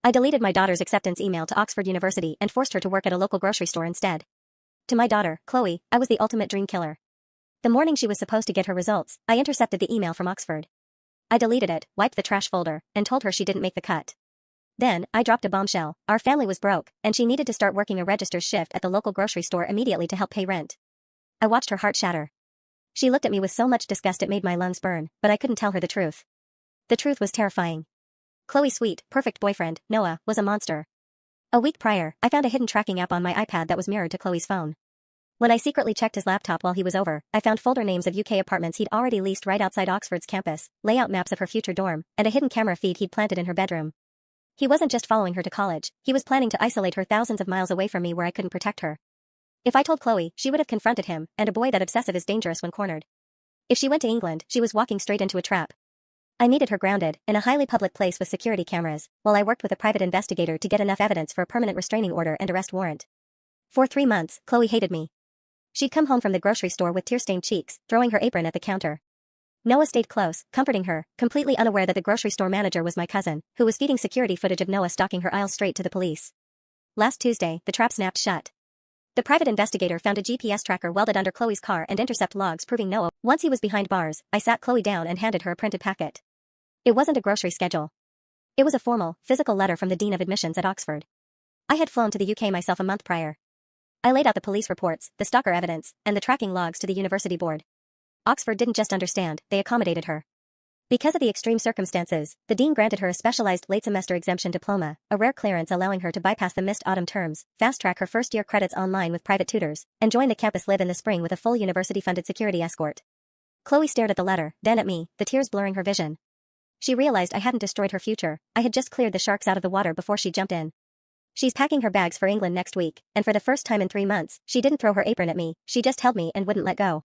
I deleted my daughter's acceptance email to Oxford University and forced her to work at a local grocery store instead. To my daughter, Chloe, I was the ultimate dream killer. The morning she was supposed to get her results, I intercepted the email from Oxford. I deleted it, wiped the trash folder, and told her she didn't make the cut. Then, I dropped a bombshell. Our family was broke, and she needed to start working a register shift at the local grocery store immediately to help pay rent. I watched her heart shatter. She looked at me with so much disgust it made my lungs burn, but I couldn't tell her the truth. The truth was terrifying. Chloe's sweet, perfect boyfriend, Noah, was a monster. A week prior, I found a hidden tracking app on my iPad that was mirrored to Chloe's phone. When I secretly checked his laptop while he was over, I found folder names of UK apartments he'd already leased right outside Oxford's campus, layout maps of her future dorm, and a hidden camera feed he'd planted in her bedroom. He wasn't just following her to college, he was planning to isolate her thousands of miles away from me where I couldn't protect her. If I told Chloe, she would have confronted him, and a boy that obsessive is dangerous when cornered. If she went to England, she was walking straight into a trap. I needed her grounded, in a highly public place with security cameras, while I worked with a private investigator to get enough evidence for a permanent restraining order and arrest warrant. For 3 months, Chloe hated me. She'd come home from the grocery store with tear-stained cheeks, throwing her apron at the counter. Noah stayed close, comforting her, completely unaware that the grocery store manager was my cousin, who was feeding security footage of Noah stalking her aisles straight to the police. Last Tuesday, the trap snapped shut. The private investigator found a GPS tracker welded under Chloe's car and intercept logs proving Noah. Once he was behind bars, I sat Chloe down and handed her a printed packet. It wasn't a grocery schedule. It was a formal, physical letter from the Dean of Admissions at Oxford. I had flown to the UK myself a month prior. I laid out the police reports, the stalker evidence, and the tracking logs to the university board. Oxford didn't just understand, they accommodated her. Because of the extreme circumstances, the dean granted her a specialized late-semester exemption diploma, a rare clearance allowing her to bypass the missed autumn terms, fast-track her first-year credits online with private tutors, and join the campus live in the spring with a full university-funded security escort. Chloe stared at the letter, then at me, the tears blurring her vision. She realized I hadn't destroyed her future, I had just cleared the sharks out of the water before she jumped in. She's packing her bags for England next week, and for the first time in 3 months, she didn't throw her apron at me, she just held me and wouldn't let go.